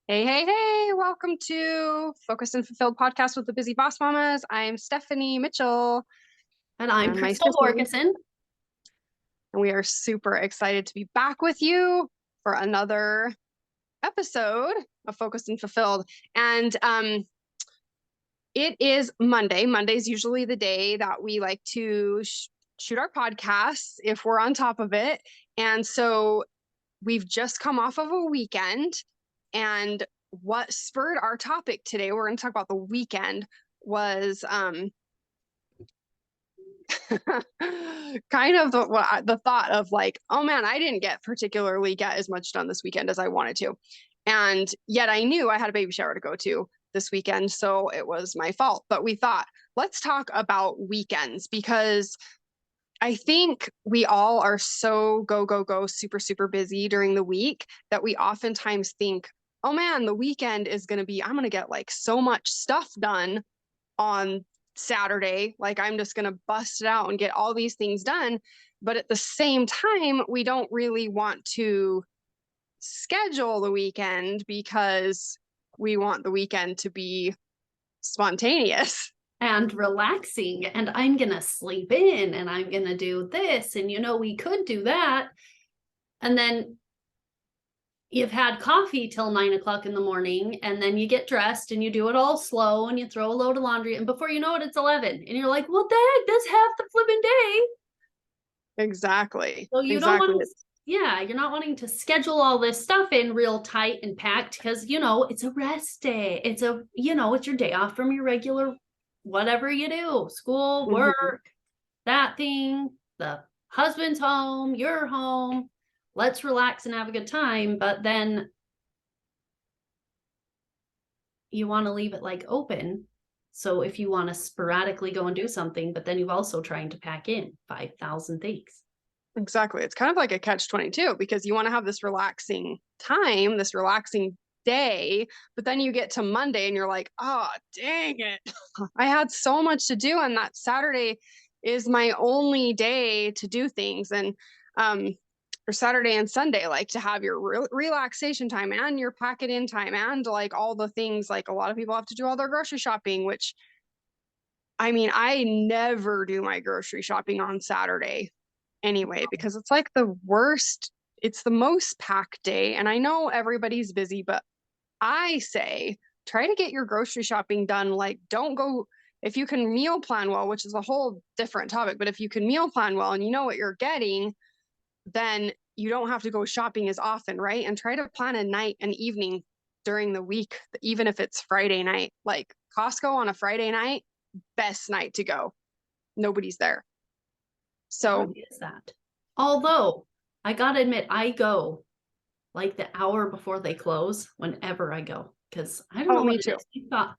Hey, hey, hey, welcome to Focused and Fulfilled podcast with the Busy Boss Mamas. I'm Stephanie Mitchell And I'm and my Crystal sissy, Morganson. and we are super excited to be back with you for another episode of Focused and Fulfilled. And it is Monday. Monday's usually the day that we like to shoot our podcasts if we're on top of it. And so we've just come off of a weekend, and what spurred our topic today, we're going to talk about the weekend, was kind of the thought of like, oh man, I didn't get as much done this weekend as I wanted to. And yet I knew I had a baby shower to go to this weekend, so it was my fault. But we thought, let's talk about weekends, because I think we all are so go, go, go, super, super busy during the week that we oftentimes think, oh man, the weekend is going to be, I'm going to get like so much stuff done on Saturday. Like I'm just going to bust it out and get all these things done. But at the same time, we don't really want to schedule the weekend because we want the weekend to be spontaneous. And relaxing, and I'm gonna sleep in, and I'm gonna do this, and we could do that. And then you've had coffee till 9 o'clock in the morning, and then you get dressed and you do it all slow and you throw a load of laundry, and before you know it, it's 11. And you're like, what the heck? That's half the flipping day. Exactly. So you don't Exactly. want to, yeah, you're not wanting to schedule all this stuff in real tight and packed because it's a rest day. It's it's your day off from your regular whatever you do, school, Mhm. work, that thing, the husband's home, you're home. Let's relax and have a good time. But then you want to leave it like open. So if you want to sporadically go and do something, but then you're also trying to pack in 5,000 things. Exactly. It's kind of like a catch-22 because you want to have this relaxing time, this relaxing day, but then you get to Monday and you're like, oh, dang it. I had so much to do, and that Saturday is my only day to do things. And for Saturday and Sunday, like to have your relaxation time and your pack it in time and like all the things, like a lot of people have to do all their grocery shopping, which I mean, I never do my grocery shopping on Saturday anyway, because it's like the worst, it's the most packed day. And I know everybody's busy, but I say try to get your grocery shopping done. Like, don't go, if you can meal plan well, which is a whole different topic, but if you can meal plan well and you know what you're getting, then you don't have to go shopping as often, right? And try to plan a night and evening during the week, even if it's Friday night. Like Costco on a Friday night, best night to go. Nobody's there. What So, is that? Although I gotta admit, I go like the hour before they close whenever I go. Because I don't oh, know what me it too. is. You thought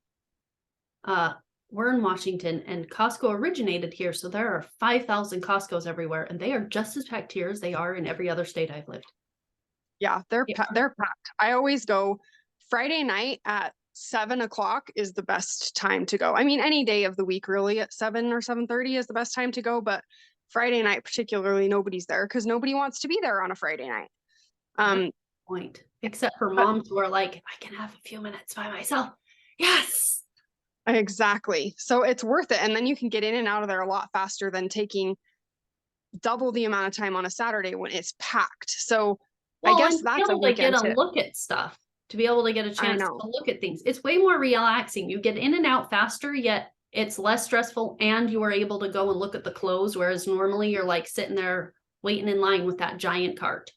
we're in Washington and Costco originated here. So there are 5,000 Costco's everywhere, and they are just as packed here as they are in every other state I've lived. Yeah, they're They are. they're packed. I always go Friday night at 7 o'clock is the best time to go. I mean, any day of the week really at 7 or 7:30 is the best time to go, but Friday night particularly nobody's there because nobody wants to be there on a Friday night. That's Um, the point. Except for but moms who are like, I can have a few minutes by myself. Yes. exactly. So it's worth it. And then you can get in and out of there a lot faster than taking double the amount of time on a Saturday when it's packed. So I Well, and guess to be that's a able to get weekend a tip. look at stuff, to be able to get a I chance know. to look at things, it's way more relaxing. You get in and out faster, yet it's less stressful, and you are able to go and look at the clothes, whereas normally you're like sitting there waiting in line with that giant cart.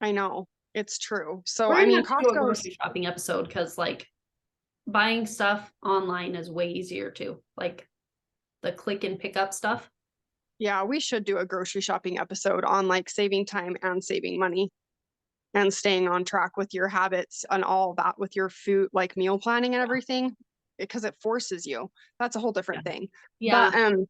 I know. It's true. So We're I gonna mean have to do a Costco's, grocery shopping episode because like buying stuff online is way easier too. Like the click and pick up stuff. yeah, we should do a grocery shopping episode on like saving time and saving money and staying on track with your habits and all that with your food, like meal planning and everything, because it forces you. That's a whole Yeah. different thing. Yeah. But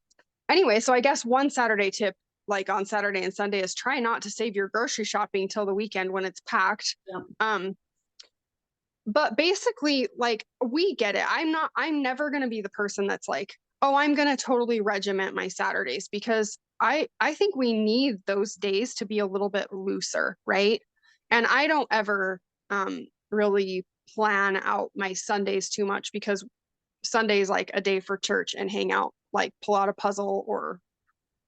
anyway, so I guess one Saturday tip, like on Saturday and Sunday, is try not to save your grocery shopping till the weekend when it's packed. Yeah. Um, but basically, like we get it. I'm never gonna be the person that's like, oh, I'm gonna totally regiment my Saturdays, because I think we need those days to be a little bit looser, right? And I don't ever really plan out my Sundays too much because Sunday is like a day for church and hang out, like pull out a puzzle or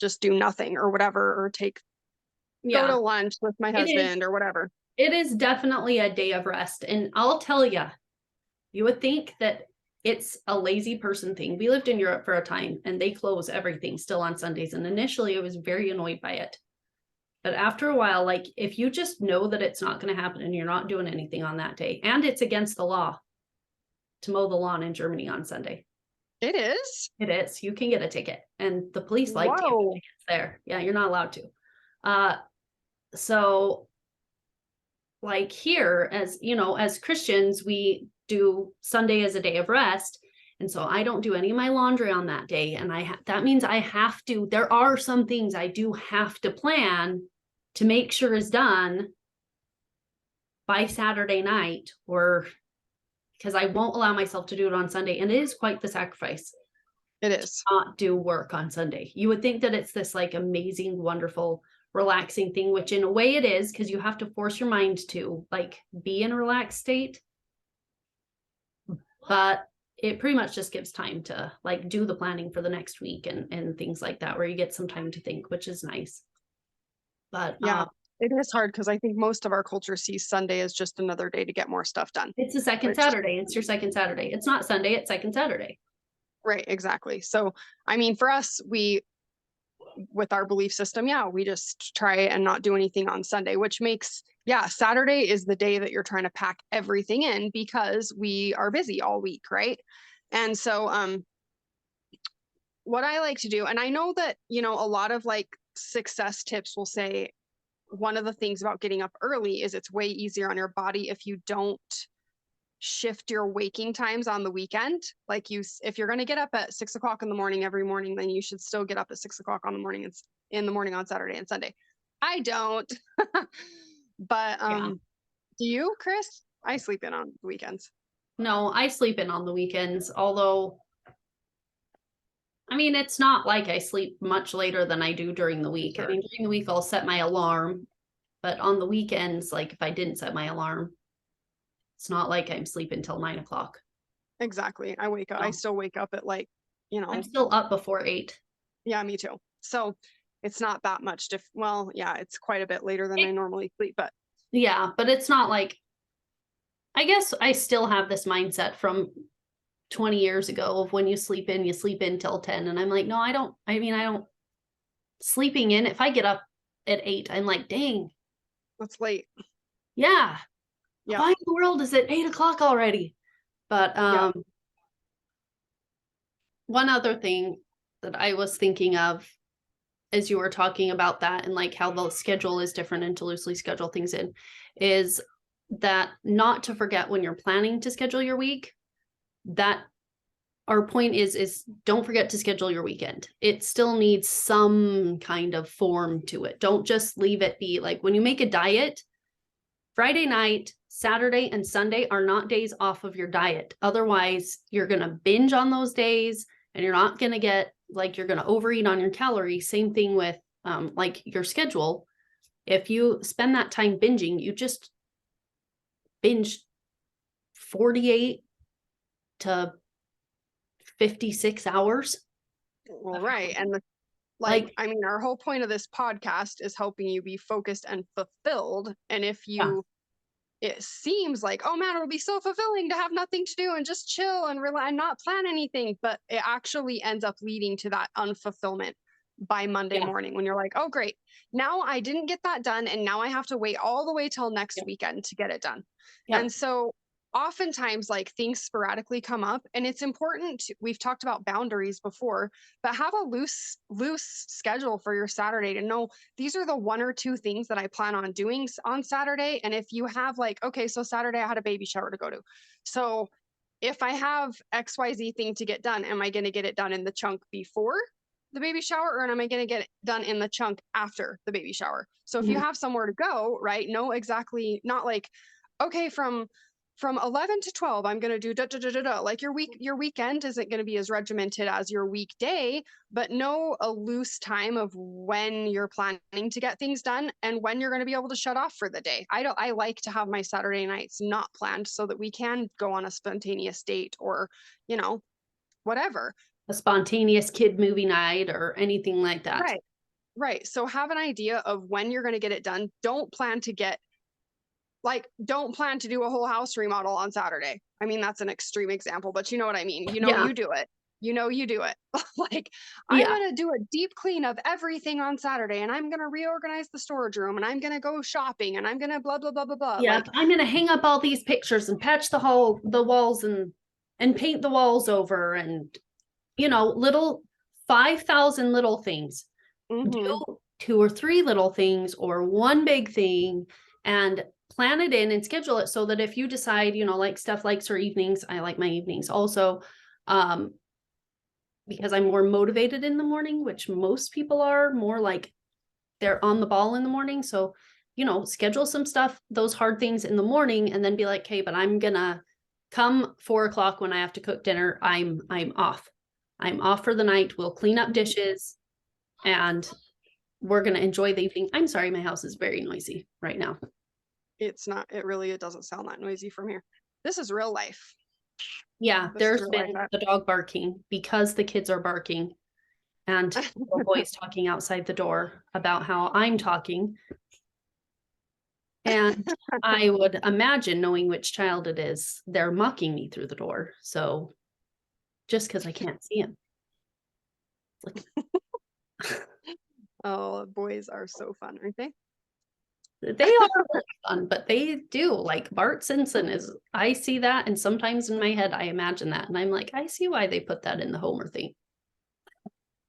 just do nothing or whatever, or go Yeah, to lunch with my it is. husband or whatever. It is definitely a day of rest. And I'll tell you, you would think that it's a lazy person thing. We lived in Europe for a time and they close everything still on Sundays. And initially I was very annoyed by it. But after a while, like if you just know that it's not going to happen and you're not doing anything on that day, and it's against the law to mow the lawn in Germany on Sunday. It is? It is. You can get a ticket and the police like to give Whoa. tickets there. Yeah, you're not allowed to. Uh, so like here, as you know, as Christians, we do Sunday as a day of rest. And so I don't do any of my laundry on that day. And that means I have to, there are some things I do have to plan to make sure is done by Saturday night, or because I won't allow myself to do it on Sunday. And it is quite the sacrifice It to is. not do work on Sunday. You would think that it's this like amazing, wonderful, relaxing thing, which in a way it is, because you have to force your mind to like be in a relaxed state. But it pretty much just gives time to like do the planning for the next week and things like that, where you get some time to think, which is nice. But Yeah. It is hard because I think most of our culture sees Sunday as just another day to get more stuff done, it's the second which, Saturday. It's your second Saturday. It's not Sunday, it's second Saturday. right, exactly. So, I mean, for us, with our belief system, yeah, we just try and not do anything on Sunday, which makes, yeah, Saturday is the day that you're trying to pack everything in because we are busy all week, right? And so, what I like to do, and I know that, a lot of like success tips will say one of the things about getting up early is it's way easier on your body if you don't shift your waking times on the weekend. Like if you're going to get up at 6 o'clock in the morning every morning, then you should still get up at 6 o'clock on the morning. It's in the morning on Saturday and Sunday. I don't, but Yeah. do you, Chris? I sleep in on the weekends. No, I sleep in on the weekends, although I mean, it's not like I sleep much later than I do during the week. I Sure. mean, during the week I'll set my alarm, but on the weekends, like if I didn't set my alarm, it's not like I'm sleeping till 9 o'clock. Exactly. I No, still wake up at like, I'm still up before 8. yeah, me too. So it's not that much well, yeah, it's quite a bit later than I normally sleep, but Yeah, but it's not like, I guess I still have this mindset from 20 years ago of when you sleep in till 10. And I'm like, no, I don't sleeping in. If I get up at 8, I'm like, dang, that's late. yeah. Yeah. Why in the world is it 8 o'clock already? But Yeah. one other thing that I was thinking of as you were talking about that and like how the schedule is different and to loosely schedule things in is that not to forget when you're planning to schedule your week, that our point is don't forget to schedule your weekend. It still needs some kind of form to it. Don't just leave it be like when you make a diet, Friday night, Saturday, and Sunday are not days off of your diet. Otherwise, you're going to binge on those days and you're not going to get like you're going to overeat on your calories. Same thing with like your schedule. If you spend that time binging, you just binge 48 to 56 hours. Well, right. And Like, I mean, our whole point of this podcast is helping you be focused and fulfilled. And if yeah, it seems like, oh man, it'll be so fulfilling to have nothing to do and just chill and rely and not plan anything, but it actually ends up leading to that unfulfillment by Monday yeah, morning when you're like, oh great, now I didn't get that done and now I have to wait all the way till next yeah, weekend to get it done. yeah, And so oftentimes like things sporadically come up, and it's important we've talked about boundaries before, but have a loose schedule for your Saturday to know these are the one or two things that I plan on doing on Saturday. And if you have like, okay, so Saturday I had a baby shower to go to, so if I have XYZ thing to get done, am I going to get it done in the chunk before the baby shower, or am I going to get it done in the chunk after the baby shower? So if you mhm, have somewhere to go, right, know exactly, not like, okay, from from 11 to 12, I'm going to do da, da, da, da, da. Like your weekend isn't going to be as regimented as your weekday, but know a loose time of when you're planning to get things done and when you're going to be able to shut off for the day. I like to have my Saturday nights not planned so that we can go on a spontaneous date or, you know, whatever. A spontaneous kid movie night or anything like that. Right. Right. So have an idea of when you're going to get it done. Don't plan to do a whole house remodel on Saturday. I mean, that's an extreme example, but you know what I mean. You know, Yeah. you do it. You know, you do it. Like, I'm Yeah. going to do a deep clean of everything on Saturday and I'm going to reorganize the storage room and I'm going to go shopping and I'm going to blah, blah, blah, blah, blah. Yeah. Like, I'm gonna hang up all these pictures and patch the walls and paint the walls over and little 5,000 little things. mm-hmm, Do 2 or 3 little things or one big thing and plan it in and schedule it so that if you decide, like Steph likes her evenings, I like my evenings also. Um, because I'm more motivated in the morning, which most people are more like they're on the ball in the morning. So, schedule some stuff, those hard things in the morning, and then be like, hey, but I'm gonna come 4 o'clock when I have to cook dinner. I'm off. I'm off for the night. We'll clean up dishes and we're gonna enjoy the evening. I'm sorry, my house is very noisy right now. it's not, it doesn't sound that noisy from here. This is real life. Yeah, This is there's real life. been the dog barking because the kids are barking and the boys talking outside the door about how I'm talking. And I would imagine, knowing which child it is, they're mocking me through the door. So just because I can't see him. Like, Oh, boys are so fun, aren't they? they are really fun, but they do. Like Bart Simpson is, I see that. And sometimes in my head, I imagine that. And I'm like, I see why they put that in the Homer thing.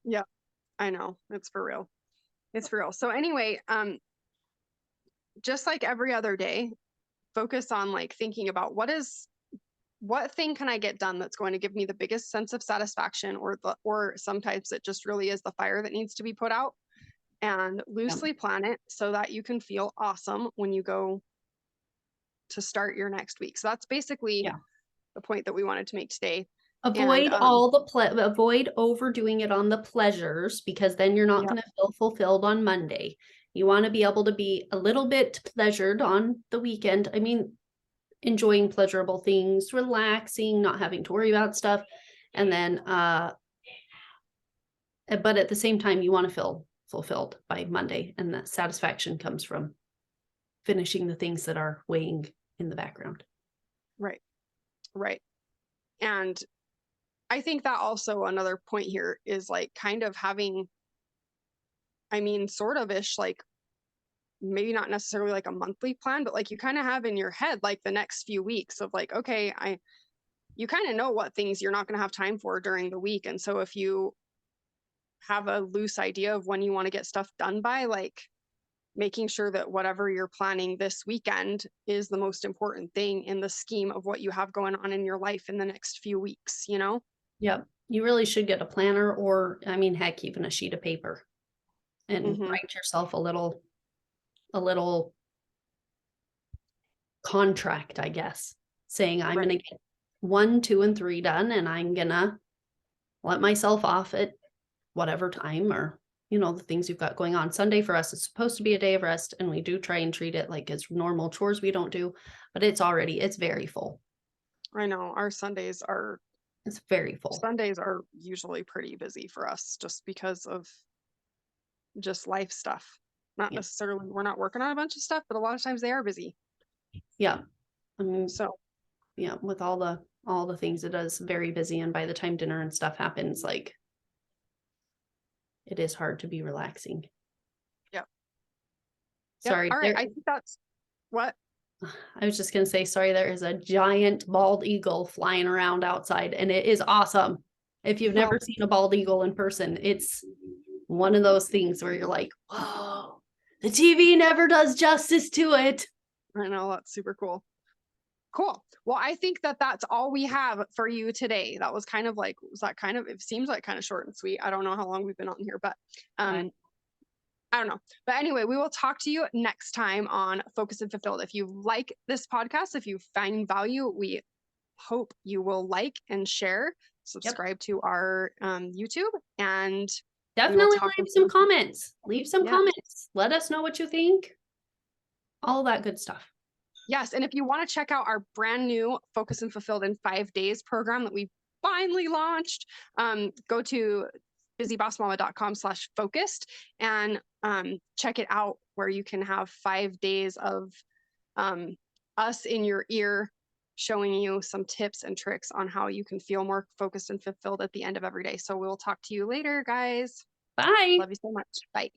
Yeah, I know. It's for real. It's for real. So anyway, just like every other day, focus on like thinking about what thing can I get done that's going to give me the biggest sense of satisfaction or sometimes it just really is the fire that needs to be put out and Yeah. loosely plan it so that you can feel awesome when you go to start your next week. So that's basically Yeah. the point that we wanted to make today. And Avoid overdoing it on the pleasures because then you're not yeah, going to feel fulfilled on Monday. You want to be able to be a little bit pleasured on the weekend. I mean, enjoying pleasurable things, relaxing, not having to worry about stuff. And then but at the same time you want to feel fulfilled by Monday, and that satisfaction comes from finishing the things that are weighing in the background. right, right. And I think that also another point here is like kind of having, I mean, sort of ish, like maybe not necessarily like a monthly plan, but like you kind of have in your head like the next few weeks of like, okay, you kind of know what things you're not going to have time for during the week. And so if you have a loose idea of when you want to get stuff done by, like making sure that whatever you're planning this weekend is the most important thing in the scheme of what you have going on in your life in the next few weeks, you know? Yep. You really should get a planner, or I mean, heck, even a sheet of paper, and Mm-hmm. write yourself a little contract, I guess, saying I'm Right. going to get 1, 2, and 3 done, and I'm going to let myself off at whatever time, or the things you've got going on. Sunday for us is supposed to be a day of rest, and we do try and treat it like it's normal chores we don't do, but it's very full. I know our It's very full. Sundays are usually pretty busy for us just because of just life stuff. Not Yeah. necessarily we're not working on a bunch of stuff, but a lot of times they are busy. Yeah. I mean, So, yeah, with all the things, it is very busy, and by the time dinner and stuff happens, like it is hard to be relaxing. yeah. Yep. Sorry, All right. I think that's what. I was just gonna say, sorry, there is a giant bald eagle flying around outside, and it is awesome. If you've Well, never seen a bald eagle in person, it's one of those things where you're like, whoa, the TV never does justice to it. I know that's super cool. Cool. Well, I think that that's all we have for you today. That was kind of like, it seems like kind of short and sweet. I don't know how long we've been on here, but Fine. um, I don't know. But anyway, we will talk to you next time on Focus and Fulfilled. If you like this podcast, if you find value, we hope you will like and share, Yep. subscribe to our YouTube, and we will Definitely talk leave with some you. comments. Leave some Yeah. comments. Let us know what you think. All that good stuff. Yes. And if you want to check out our brand new Focus and Fulfilled in 5 days program that we finally launched, go to busybossmama.com/focused and check it out, where you can have 5 days of us in your ear showing you some tips and tricks on how you can feel more focused and fulfilled at the end of every day. So we'll talk to you later, guys. Bye. Love you so much. Bye.